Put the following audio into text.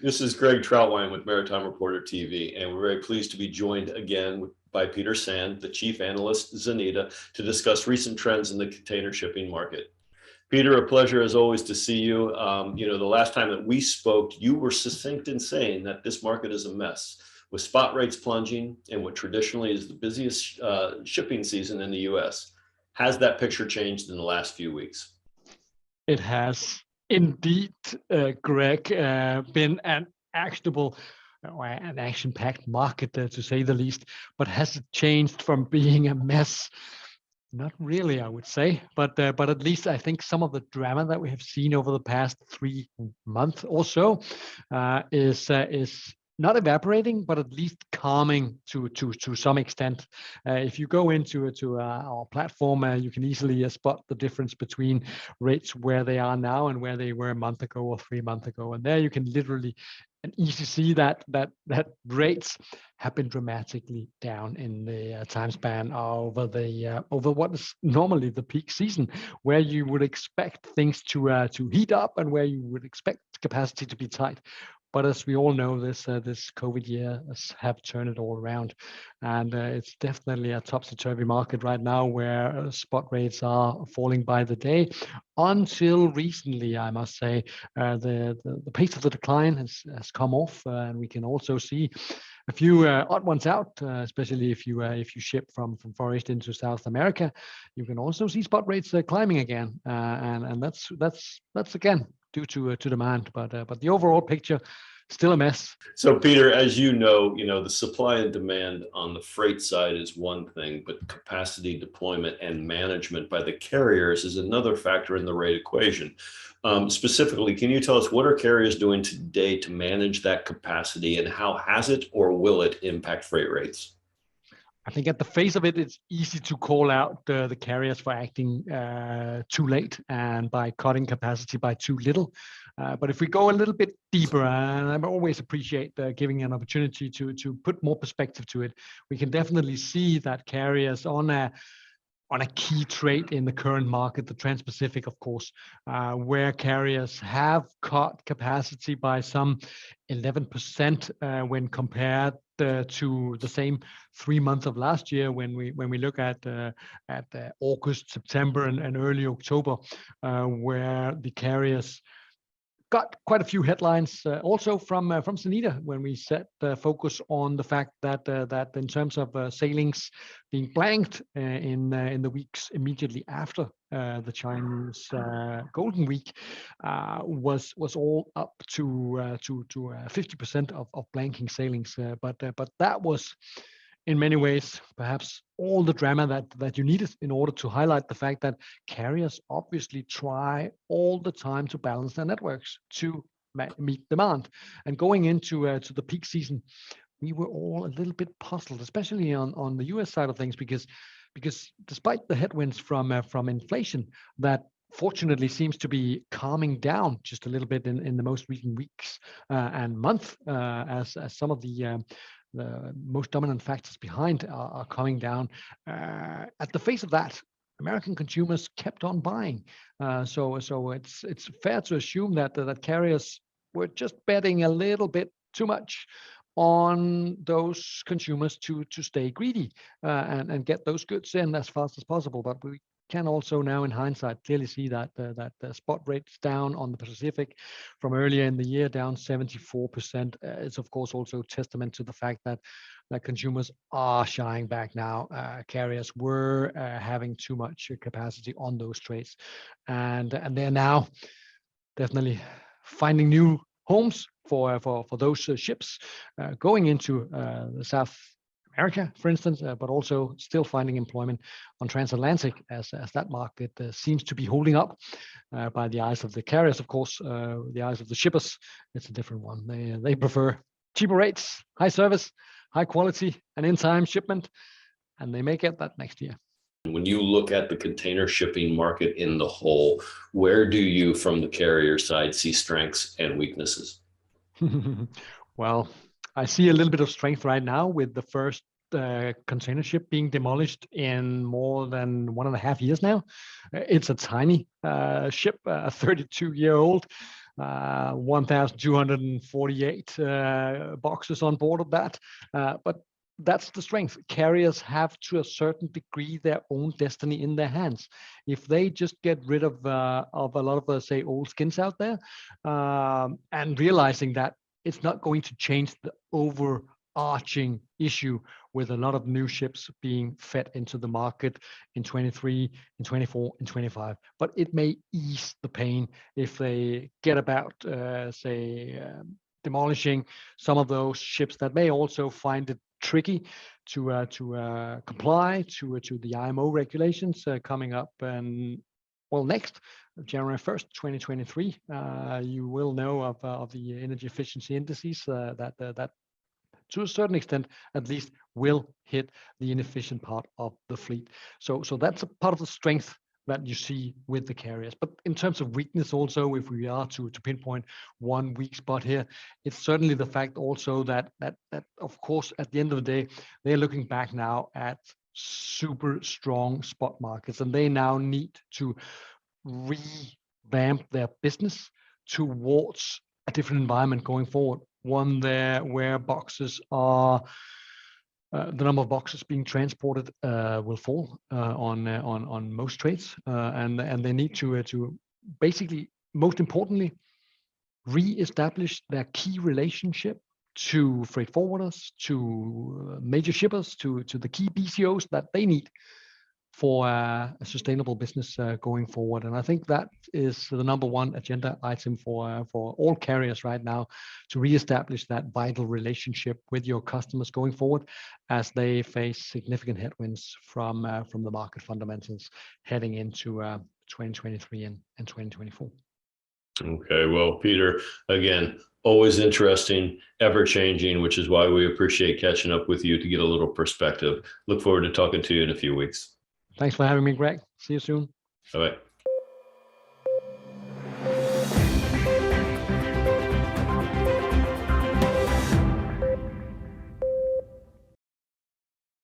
This is Greg Troutwine with Maritime Reporter TV, and we're very pleased to be joined again by Peter Sand, the Chief Analyst, Xeneta, to discuss recent trends in the container shipping market. Peter, a pleasure as always to see you. The last time that we spoke, you were succinct in saying that this market is a mess, with spot rates plunging in what traditionally is the busiest shipping season in the U.S. Has that picture changed in the last few weeks? It has indeed, Greg, been an actionable or an action-packed market, to say the least. But has it changed from being a mess? Not really, I would say. But at least I think some of the drama that we have seen over the past 3 months or so is not evaporating, but at least calming to some extent. If you go into our platform, you can easily spot the difference between rates where they are now and where they were a month ago or 3 months ago. And there you can literally and easily see that rates have been dramatically down in the time span over what is normally the peak season, where you would expect things to heat up and where you would expect capacity to be tight. But as we all know, this COVID year have turned it all around, and it's definitely a topsy-turvy market right now, where spot rates are falling by the day. Until recently, I must say, the pace of the decline has come off, and we can also see a few odd ones out, especially if you ship from Far East into South America. You can also see spot rates climbing again, and that's again due to demand, but the overall picture still a mess. So, Peter, as you know, the supply and demand on the freight side is one thing, but capacity deployment and management by the carriers is another factor in the rate equation. Specifically, can you tell us what are carriers doing today to manage that capacity, and how has it or will it impact freight rates? I think at the face of it, it's easy to call out the carriers for acting too late and by cutting capacity by too little. But if we go a little bit deeper, and I always appreciate giving an opportunity to put more perspective to it, we can definitely see that carriers on a key trade in the current market, the Trans-Pacific, of course, where carriers have cut capacity by some 11% when compared to the same 3 months of last year. When we look at August, September, and early October, where the carriers got quite a few headlines also from Xeneta, when we set the focus on the fact that in terms of sailings being blanked in the weeks immediately after the Chinese Golden Week was all up to 50% of blanking sailings, but that was in many ways perhaps all the drama that you needed in order to highlight the fact that carriers obviously try all the time to balance their networks to meet demand. And going into the peak season, we were all a little bit puzzled, especially on the US side of things, because despite the headwinds from inflation that fortunately seems to be calming down just a little bit in the most recent weeks and month, as some of the most dominant factors behind are coming down. At the face of that, American consumers kept on buying. So it's fair to assume that carriers were just betting a little bit too much on those consumers to stay greedy and get those goods in as fast as possible. But we can also now, in hindsight, clearly see that the spot rates down on the Pacific from earlier in the year, down 74%. It's of course also testament to the fact that consumers are shying back now. Carriers were having too much capacity on those trades, and they're now definitely finding new homes for those ships going into the South America, for instance, but also still finding employment on transatlantic, as that market seems to be holding up by the eyes of the carriers. Of course, the eyes of the shippers, it's a different one. They prefer cheaper rates, high service, high quality, and in-time shipment, and they may get that next year. When you look at the container shipping market in the whole, where do you, from the carrier side, see strengths and weaknesses? Well, I see a little bit of strength right now with the first container ship being demolished in more than 1.5 years now. It's a tiny ship, a 32-year-old 1,248 boxes on board of that. But that's the strength. Carriers have, to a certain degree, their own destiny in their hands. If they just get rid of a lot of, say, old skins out there, and realizing that it's not going to change the overarching issue with a lot of new ships being fed into the market in 23, in 24, in 25. But it may ease the pain if they get about, demolishing some of those ships that may also find it tricky to comply to the IMO regulations coming up. And well, next January 1st, 2023, you will know of the energy efficiency indices that to a certain extent, at least, will hit the inefficient part of the fleet. So that's a part of the strength that you see with the carriers. But in terms of weakness also, if we are to pinpoint one weak spot here, it's certainly the fact also that of course, at the end of the day, they're looking back now at super strong spot markets, and they now need to revamp their business towards a different environment going forward. One there where boxes are the number of boxes being transported will fall on most trades, and they need to basically, most importantly, re-establish their key relationship to freight forwarders, to major shippers, to the key BCOs that they need for a sustainable business going forward. And I think that is the number one agenda item for all carriers right now, to reestablish that vital relationship with your customers going forward, as they face significant headwinds from the market fundamentals heading into 2023 and 2024. Okay, well, Peter, again, always interesting, ever changing, which is why we appreciate catching up with you to get a little perspective. Look forward to talking to you in a few weeks. Thanks for having me, Greg. See you soon. All right.